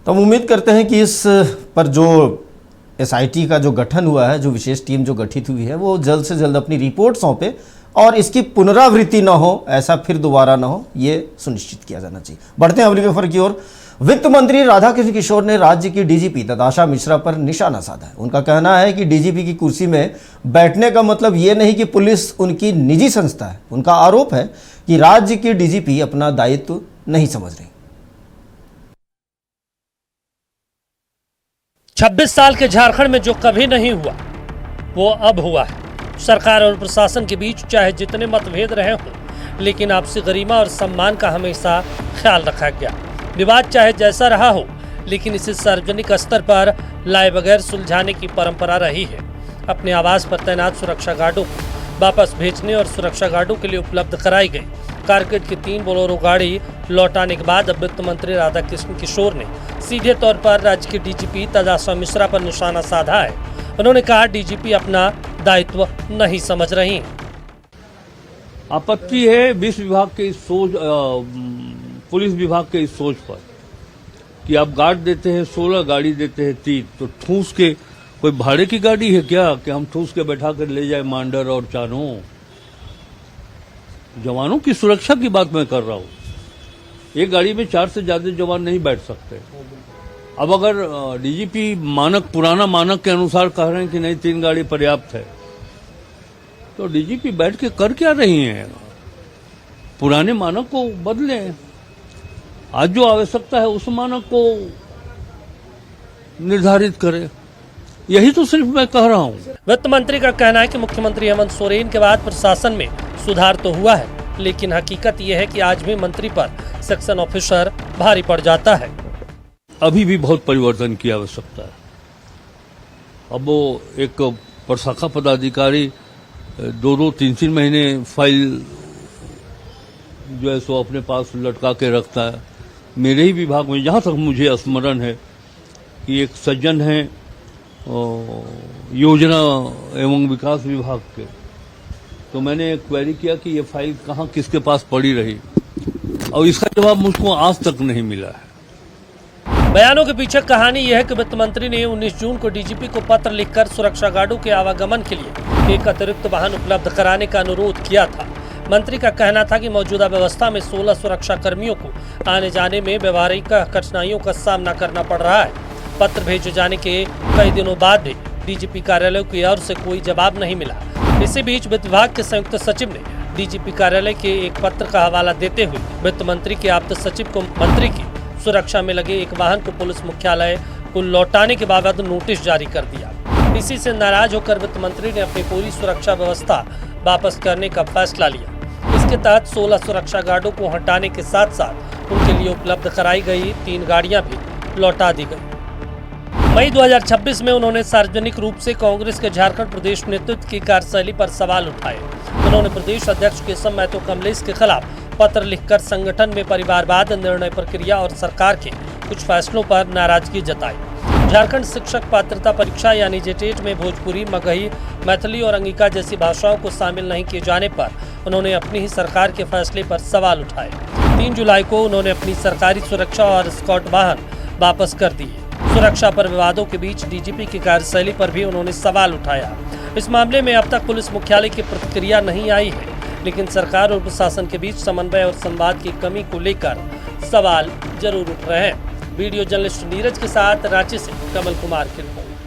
तो हम उम्मीद करते हैं कि इस पर जो एसआईटी का जो गठन हुआ है, जो विशेष टीम जो गठित हुई है, वो जल्द से जल्द अपनी रिपोर्ट सौंपे और इसकी पुनरावृत्ति न हो, ऐसा फिर दोबारा न हो, ये सुनिश्चित किया जाना चाहिए। बढ़ते हैं अगली खबर की ओर। वित्त मंत्री राधाकृष्ण किशोर ने राज्य की डीजीपी तताशा मिश्रा पर निशाना साधा है। उनका कहना है कि डीजीपी की कुर्सी में बैठने का मतलब ये नहीं कि पुलिस उनकी निजी संस्था है। उनका आरोप है कि राज्य की डीजीपी अपना दायित्व नहीं समझ रही। 26 साल के झारखंड में जो कभी नहीं हुआ वो अब हुआ है। सरकार और प्रशासन के बीच चाहे जितने मतभेद रहे हों, लेकिन आपसी गरिमा और सम्मान का हमेशा ख्याल रखा गया। विवाद चाहे जैसा रहा हो, लेकिन इसे सार्वजनिक स्तर पर लाए बगैर सुलझाने की परंपरा रही है। अपने आवास पर तैनात सुरक्षा गार्डों को वापस भेजने और सुरक्षा गार्डों के लिए उपलब्ध कराई गई कारकेड की 3 बोलेरो गाड़ी लौटाने के बाद अब वित्त मंत्री राधाकृष्ण किशोर ने सीधे तौर पर राज्य के डीजीपी तताशा मिश्रा पर निशाना साधा है। उन्होंने कहा, डीजीपी अपना दायित्व नहीं समझ रही। आपत्ति है वित्त विभाग के इस सोच, पुलिस विभाग के इस सोच पर कि आप गार्ड देते हैं 16, गाड़ी देते हैं 3, तो ठूस के कोई भाड़े की गाड़ी है क्या कि हम ठूस के बैठा कर ले जाए मांडर और चानों? जवानों की सुरक्षा की बात मैं कर रहा हूं। एक गाड़ी में 4 से ज्यादा जवान नहीं बैठ सकते। अब अगर डीजीपी पुराना मानक के अनुसार कह रहे हैं कि नहीं 3 गाड़ी पर्याप्त है, तो डीजीपी बैठ के कर क्या रही हैं? पुराने मानक को बदलें। आज जो आवश्यकता है उस मानक को निर्धारित करें। यही तो सिर्फ मैं कह रहा हूं। वित्त मंत्री का कहना है कि मुख्यमंत्री हेमंत सोरेन के बाद प्रशासन में सुधार तो हुआ है, लेकिन हकीकत यह है कि आज भी मंत्री पर सेक्शन ऑफिसर भारी पड़ जाता है। अभी भी बहुत परिवर्तन की आवश्यकता है। अब वो एक प्रशाखा पदाधिकारी 2-2, 3-3 महीने फाइल जो है सो अपने पास लटका के रखता है। मेरे ही विभाग में जहां तक मुझे स्मरण है कि एक सज्जन है योजना एवं विकास विभाग के, तो मैंने क्वेरी किया कि ये फाइल कहां किसके पास पड़ी रही, और इसका जवाब मुझको आज तक नहीं मिला है। बयानों के पीछे कहानी यह है कि वित्त मंत्री ने 19 जून को डीजीपी को पत्र लिखकर सुरक्षा गार्डों के आवागमन के लिए एक अतिरिक्त वाहन उपलब्ध कराने का अनुरोध किया था। मंत्री का कहना था कि मौजूदा व्यवस्था में 16 सुरक्षा कर्मियों को आने जाने में व्यवहारिक कठिनाइयों का सामना करना पड़ रहा है। पत्र भेजे जाने के कई दिनों बाद भी डीजीपी कार्यालय की ओर से कोई जवाब नहीं मिला। इसी बीच वित्त विभाग के संयुक्त सचिव ने डीजीपी कार्यालय के एक पत्र का हवाला देते हुए वित्त मंत्री के आप्त सचिव को मंत्री की सुरक्षा में लगे एक वाहन को पुलिस मुख्यालय को लौटाने के बाबत नोटिस जारी कर दिया। इसी से नाराज होकर वित्त मंत्री ने अपनी पूरी सुरक्षा व्यवस्था वापस करने का फैसला लिया। इसके तहत 16 सुरक्षा गार्डों को हटाने के साथ साथ उनके लिए उपलब्ध कराई गई 3 गाड़ियां भी लौटा दी गई। मई 2026 में उन्होंने सार्वजनिक रूप से कांग्रेस के झारखंड प्रदेश नेतृत्व की कार्यशैली पर सवाल उठाए। उन्होंने प्रदेश अध्यक्ष केशव महतो कमलेश के खिलाफ पत्र लिखकर संगठन में परिवारवाद, निर्णय प्रक्रिया और सरकार के कुछ फैसलों पर नाराजगी जताई। झारखंड शिक्षक पात्रता परीक्षा यानी जेटेट में भोजपुरी, मगही, मैथिली और अंगिका जैसी भाषाओं को शामिल नहीं किए जाने पर उन्होंने अपनी ही सरकार के फैसले पर सवाल उठाए। 3 जुलाई को उन्होंने अपनी सरकारी सुरक्षा और स्कॉट वाहन वापस कर दिए। सुरक्षा पर विवादों के बीच डीजीपी की कार्यशैली पर भी उन्होंने सवाल उठाया। इस मामले में अब तक पुलिस मुख्यालय की प्रतिक्रिया नहीं आई है, लेकिन सरकार और प्रशासन के बीच समन्वय और संवाद की कमी को लेकर सवाल जरूर उठ रहे हैं। वीडियो जर्नलिस्ट नीरज के साथ रांची से कमल कुमार की रिपोर्ट।